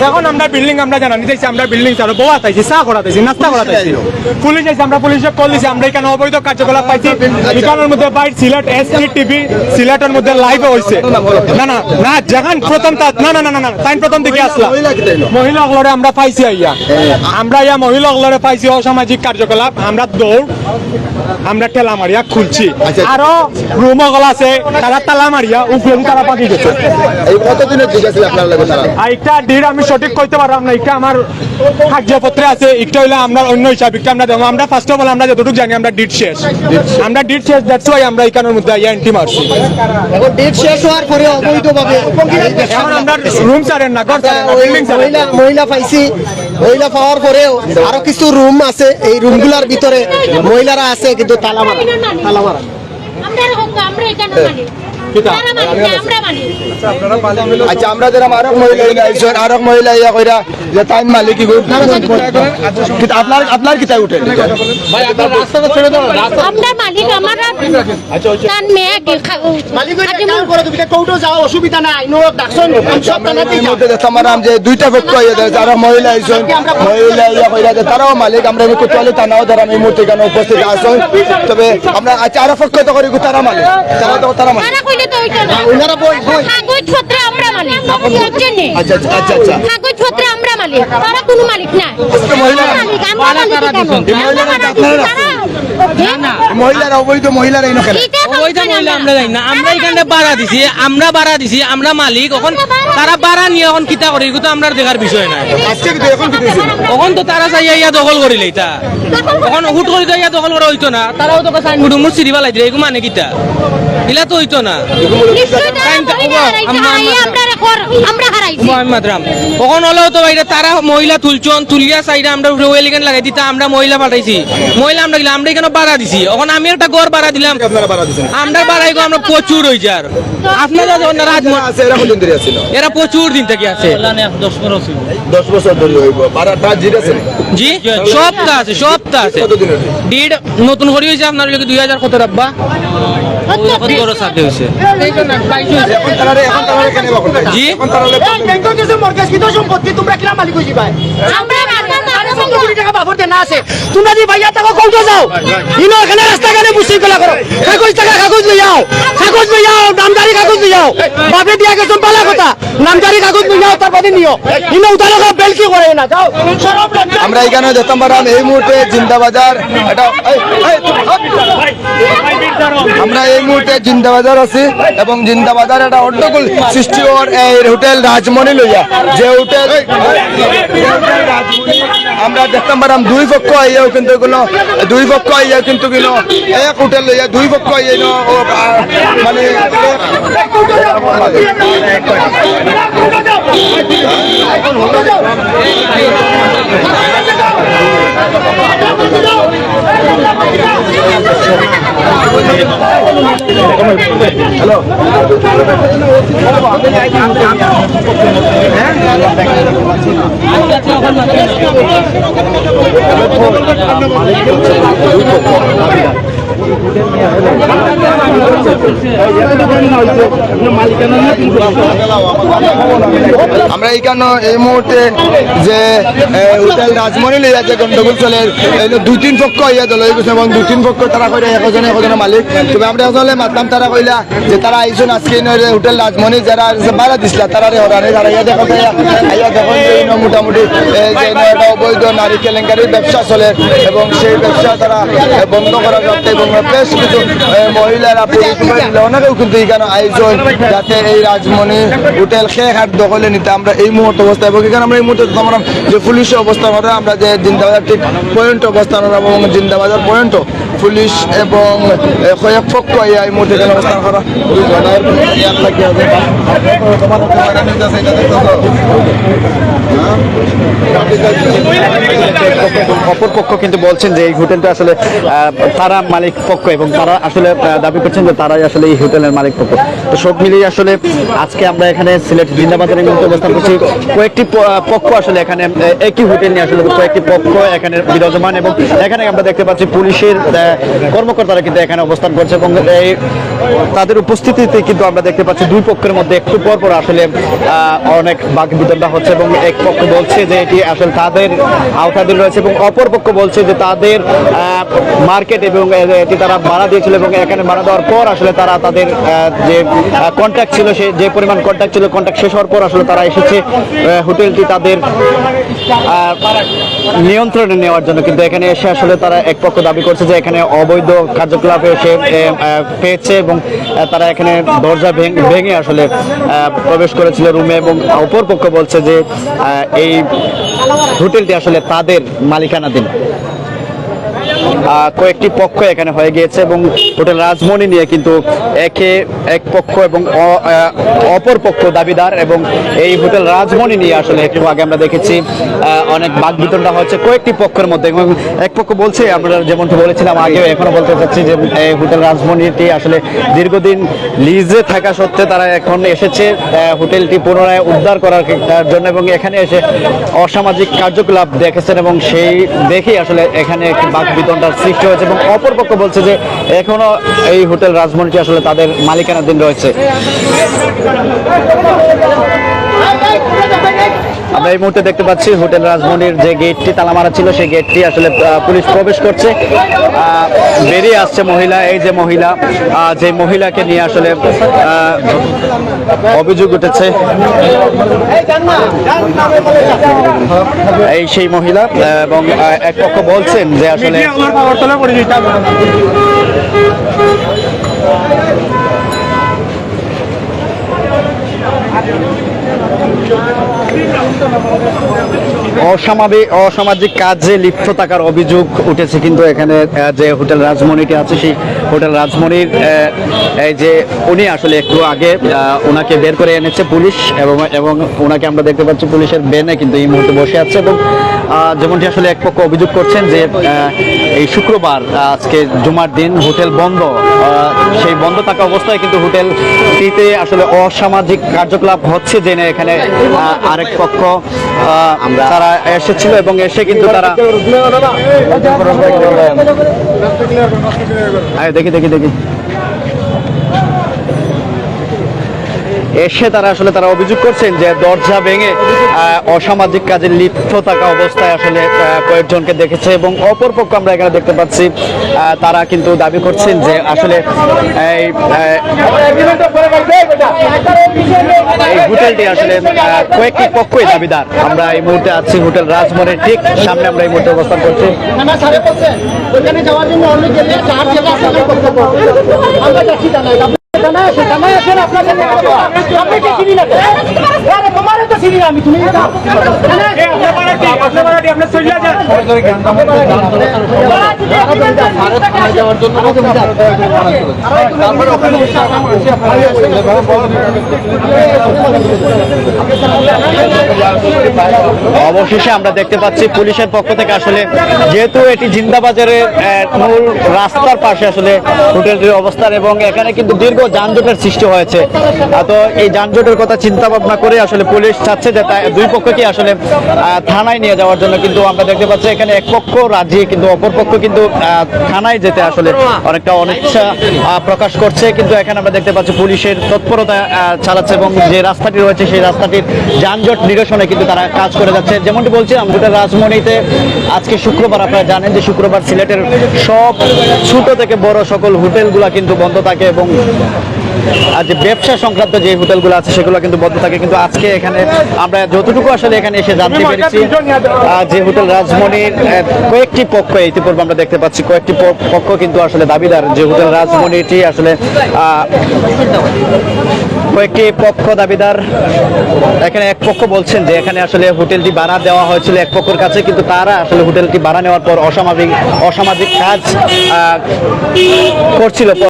এখন আমরা বিল্ডিং আমরা জানানি চাইছি, আমরা বিল্ডিং চালু বউ আতাইছি, চা করাতেছি, নাস্তা করাতেছি। পুলিশ আইছে, আমরা পুলিশে কল দিছি, আমরা এখানে অবৈধ কার্যকলাপ পাইছি। এখানের মধ্যে বাইট সিলেট এসপি টিভি সিলেটের মধ্যে লাইভে হইছে। না না না, যখন প্রথম না না না না তাই প্রথম দিকে আসলা মহিলা অগলরে আমরা পাইছি আইয়া, আমরা ইয়া মহিলা অগলরে পাইছি অসামাজিক কার্যকলাপ, আমরা দৌড় আমরা ঠেলা মারিয়া খুলছি। আরো রুম অগল আছে, তারা তালা মারিয়া উপরে তারা পাকি গেছে। এই কতদিনের দিকে আছে আপনার লাগে তারা? একটা ডিড আমি সঠিক কইতে পারলাম না, এটা আমার কাগজপত্রে আছে, একটা হইলে আমরা অন্য হিসাব একটা আমরা দেবো। আমরা ফার্স্ট অফ অল আমরা যতটুকু জানি আমরা ডিড শেষ, আমরা ডিড শেষ, দ্যাটস ওয়াই আমরা এখানের মধ্যে আইয়া এন্ট্রি মারছি। এখন ডেট শেষ হওয়ার পরে অবৈধভাবে এখন আমরা রুম ছাড়েন না, ঘর ছাড়েন না, বিল্ডিং ছাড়েন না। মহিলা পাইছি, মহিলা পাওয়ার পরেও আরো কিছু রুম আছে, এই রুমগুলোর ভিতরে মহিলারা আছে কিন্তু তালা মারা। আমরা এখানে মানি, আমরা মানি। আচ্ছা আমরা যারা আরক মহিলা আইছেন, আরক মহিলা ইয়া কইরা যে টাইম মালিক কি কিন্তু আপনার কিতা উঠে ভাই আপনার রাস্তাটা ছেড়ে দাও। আমরা মালিক, আমরা কান মেয়ে মালিক করে তুমি কোর্টে যাও, অসুবিধা নাই, নো ডাকছন সব থানাতেই যাও। মধ্যে দেখতাম যে দুইটা পক্ষ ইয়া যারা মহিলা আইছেন, মহিলা ইয়া কইরা যে তারাও মালিক, আমরা কোতোয়ালি থানাও যারা এই মুহূর্তে এখানে উপস্থিত আছেন। তবে আমরা আচ্ছা আরো পক্ষ তো করি তারা মালিক, তারা মালিক। তারা কইলে তো হইতো না, ওনারা বই কাগজপত্র আমরা মালিক, বুঝছেন নি? আচ্ছা আচ্ছা আচ্ছা কাগজপত্র আমরা মালিক, তারা কোনো মালিক না। মহিলা মালিক আমরা মালিক মহিলারা অবৈধ মহিলারা এই নখেন অবৈধ মহিলা আমরা জানি না, আমরা এখানে বাড়া দিছি, আমরা মালিক। এখন তারা বাড়া নিয়ে এখন কিতা করি এগুলো তো আমরা দেখার বিষয় নাই। আজকে কিন্তু এখন কি দিয়েছেন এখন তো তারা চাইয়া ইয়া দখল করিলে এটা, এখন হুট করে তো ইয়া দখল করা হইতো না। তারাও তো সাইনবোর্ড মুড় সিরি বালাই দিলে, এগুলো মানে কিতা এলা তো হইতো না। কখন হলেও তো বাইরে তারা মহিলা তুলছন, তুলিয়া চাইরা আমরা ওয়েলিগান লাগাই দিতা, আমরা মহিলা পাঠাইছি, মহিলা আমরা গেলাম, আমরা এখানে বাড়া দিছি। এখন আমি একটা ঘর বাড়া দিলাম, আপনারা বাড়া দিয়েছেন? আমরা বাড়াই আমরা প্রচুর হয়ে যার আপনারা আছে এরা কোন দিন আছে এরা প্রচুর দিন থেকে আছে। 10 বছর ধরে হইব বাড়াটা জিরা আছে জি সবটা আছে, সবটা আছে। কতদিনের ডিড নতুন করে হয়েছে আপনার 2000 কত রাব্বা কত বড় সাথে হয়েছে এখন তারা কেন বাকন জি এখন তারা ব্যাংকের কিছু মর্গেজ কিন্তু সম্পত্তি তোমরা কিনা মালিক হইছি ভাই। আমরা টাকা বাবরতে না আছে, তোমরা যদি ভাইয়া টাকা কোর্টে যাও, ইনো এখানে রাস্তাঘাটে বিশৃঙ্খলা করো, কাগজ লই যাও, নামজারি কাগজ লই যাও, বাপে দিয়া গেছেন পালা কথা, নামজারি কাগজ লই যাও, তারপরে নিও, ইনো উঠালো বেলকি করে না যাও। আমরা এখানে দেখতাম পারাম এই মুহূর্তে জিন্দাবাজার এটা আমরা এই মুহূর্তে জিন্দাবাজার আছি এবং জিন্দাবাজার একটা অন্ডগোল সৃষ্টি হওয়ার এই হোটেল রাজমণি লইয়া, যে হোটেল আমরা দেখতাম পারাম দুই পক্ষ আইয়াও কিন্তু গুলো দুই পক্ষ আইয়া কিন্তু গুলো এক হোটেল লইয়া দুই পক্ষ আইয়া মানে হ্যালো আমরা এইখানে এই মুহূর্তে যে হোটেল রাজমণি লইয়া যে গন্ডগোল চলে, 2-3 পক্ষ ইয়া দল হয়ে গেছে এবং 2-3 পক্ষ তারা কইরা একজনের মালিক। তবে আমরা আসলে মাতলাম, তারা কইলা যে তারা আইসুন আজকে হোটেল রাজমণি যারা বাড়া দিছিলা তারা হরানে তারা ইয়া দেখো আইয়া দেখুন যে মোটামুটি যে একটা অবৈধ নারী কেলেঙ্কারির ব্যবসা চলে এবং সেই ব্যবসা তারা বন্ধ করা যাচ্ছে এবং বেশ কিছু মহিলারা অনেকেও কিন্তু এখানে আয়োজন যাতে এই রাজমণি হোটেল খেয়ে দখলে নিতে আমরা এই মুহূর্তে অবস্থা এবং এখানে আমরা এই মুহূর্তে আমরা যে পুলিশের অবস্থান করে আমরা যে জিন্দাবাজার ঠিক পয়েন্ট অবস্থান এবং জিন্দাবাজার পয়েন্ট পুলিশ এবং কয়েক পক্ষ এই মুহূর্তে এখানে অবস্থান করা খুবই অপর পক্ষ কিন্তু বলছেন যে এই হোটেলটা আসলে তারা মালিক পক্ষ এবং তারা আসলে দাবি করছেন যে তারাই আসলে এই হোটেলের মালিক পক্ষ। তো সব মিলিয়ে আসলে আজকে আমরা এখানে সিলেট জিন্দাবাজারের মধ্যে অবস্থান করছি। কয়েকটি পক্ষ আসলে এখানে একই হোটেল নিয়ে আসলে কয়েকটি পক্ষ এখানে বিরাজমান এবং এখানে আমরা দেখতে পাচ্ছি পুলিশের কর্মকর্তারা কিন্তু এখানে অবস্থান করছে এবং এই তাদের উপস্থিতিতে কিন্তু আমরা দেখতে পাচ্ছি দুই পক্ষের মধ্যে একটু পর পর আসলে অনেক বাক বিতণ্ডা হচ্ছে এবং এক পক্ষ বলছে যে এটি আসলে তাদের আওতাধীন রয়েছে এবং অপর পক্ষ বলছে যে তাদের মার্কেট এবং এটি তারা ভাড়া দিয়েছিল এবং এখানে ভাড়া দেওয়ার পর আসলে তারা তাদের যে কন্ট্যাক্ট ছিল সে যে পরিমাণ কন্ট্যাক্ট ছিল কন্ট্যাক্ট শেষ হওয়ার পর আসলে তারা এসেছে হোটেলটি তাদের নিয়ন্ত্রণে নেওয়ার জন্য। কিন্তু এখানে এসে আসলে তারা এক পক্ষ দাবি করছে যে এখানে অবৈধ কার্যকলাপ এসে পেয়েছে এবং তারা এখানে দরজা ভেঙে আসলে প্রবেশ করেছিল রুমে এবং অপর পক্ষ বলছে যে এই হোটেলটি আসলে তাদের মালিকানাধীন। কয়েকটি পক্ষ এখানে হয়ে গিয়েছে এবং হোটেল রাজমণি নিয়ে কিন্তু এক পক্ষ এবং অপর পক্ষ দাবিদার এবং এই হোটেল রাজমণি নিয়ে আসলে একটু আগে আমরা দেখেছি অনেক বাকবিতণ্ডা হচ্ছে কয়েকটি পক্ষের মধ্যে এবং এক পক্ষ বলছে আমরা যেমনটি বলেছিলাম আগেও এখনো বলতে চাচ্ছি যে এই হোটেল রাজমণিটি আসলে দীর্ঘদিন লিজে থাকা সত্ত্বে তারা এখন এসেছে হোটেলটি পুনরায় উদ্ধার করার জন্য এবং এখানে এসে অসামাজিক কার্যকলাপ দেখেছেন এবং সেই দেখেই আসলে এখানে একটি বিতণ্ডার সৃষ্টি হয়েছে এবং অপরপক্ষ বলছে যে এখনো এই হোটেল রাজমণিটি আসলে তাদের মালিকানাধীন রয়েছে। আমরা এই মুহূর্তে দেখতে পাচ্ছি হোটেল রাজমণির যে গেটটি তালা মারা ছিল সেই গেটটি আসলে পুলিশ প্রবেশ করছে, বেরিয়ে আসছে মহিলা। এই যে মহিলা, যে মহিলাকে নিয়ে আসলে অভিযোগ উঠেছে, এই সেই মহিলা এবং এক পক্ষ বলছেন যে আসলে অসামাজিক কাজে লিপ্ত থাকার অভিযোগ উঠেছে। কিন্তু এখানে যে হোটেল রাজমণিটি আছে সেই হোটেল রাজমণির এই যে উনি আসলে একটু আগে ওনাকে বের করে এনেছে পুলিশ এবং ওনাকে আমরা দেখতে পাচ্ছি পুলিশের বেনে কিন্তু এই মুহূর্তে বসে আছে এবং যেমনটি আসলে এক পক্ষ অভিযোগ করছেন যে এই শুক্রবার আজকে জুমার দিন হোটেল বন্ধ, সেই বন্ধ থাকা অবস্থায় কিন্তু হোটেলটিতে আসলে অসামাজিক কার্যকলাপ হচ্ছে জেনে এখানে আরেক পক্ষ তারা এসেছিল এবং এসে কিন্তু তারা দেখি এসে তারা অভিযোগ করছেন যে দরজা ভেঙে অসামাজিক কাজে লিপ্ত থাকা অবস্থায় আসলে কয়েকজনকে দেখেছে এবং অপর পক্ষ আমরা এখানে দেখতে পাচ্ছি তারা কিন্তু দাবি করছেন যে আসলে এই হোটেলটি আসলে কয়েকটি পক্ষই দাবিদার। আমরা এই মুহূর্তে আছি হোটেল রাজমণির ঠিক সামনে, আমরা এই মুহূর্তে অবস্থান করছি। অবশেষে আমরা দেখতে পাচ্ছি পুলিশের পক্ষ থেকে আসলে যেহেতু এটি জিন্দাবাজারের মূল রাস্তার পাশে আসলে হোটেলটির অবস্থান এবং এখানে কিন্তু দীর্ঘ যানজটের সৃষ্টি হয়েছে, তো এই যানজটের কথা চিন্তা ভাবনা করে আসলে পুলিশ চাচ্ছে যে দুই পক্ষকে আসলে থানায় নিয়ে যাওয়ার জন্য। কিন্তু আমরা দেখতে পাচ্ছি এখানে এক পক্ষ রাজি কিন্তু অপর পক্ষ কিন্তু থানায় যেতে আসলে অনেকটা অনিচ্ছা প্রকাশ করছে। কিন্তু এখানে আমরা দেখতে পাচ্ছি পুলিশের তৎপরতা চালাচ্ছে এবং যে রাস্তাটি রয়েছে সেই রাস্তাটির যানজট নিরসনে কিন্তু তারা কাজ করে যাচ্ছে। যেমনটি বলছিলাম হোটেল রাজমণিতে আজকে শুক্রবার, আপনারা জানেন যে শুক্রবার সিলেটের সব ছোট থেকে বড় সকল হোটেলগুলা কিন্তু বন্ধ থাকে এবং আর যে ব্যবসা সংক্রান্ত যে হোটেলগুলো আছে সেগুলো কিন্তু বন্ধ থাকে। কিন্তু আজকে এখানে আমরা যতটুকু আসলে এখানে এসে জানতে পেরেছি যে হোটেল রাজমণির কয়েকটি পক্ষ, ইতিপূর্বে আমরা দেখতে পাচ্ছি কয়েকটি পক্ষ কিন্তু আসলে দাবিদার যে হোটেল রাজমণিটি আসলে কয়েকটি পক্ষ দাবিদার। এখানে এক পক্ষ বলছেন যে এখানে আসলে হোটেলটি ভাড়া দেওয়া হয়েছিল এক পক্ষের কাছে, কিন্তু তারা আসলে হোটেলটি ভাড়া নেওয়ার পর অসামাজিক কাজ করছিল।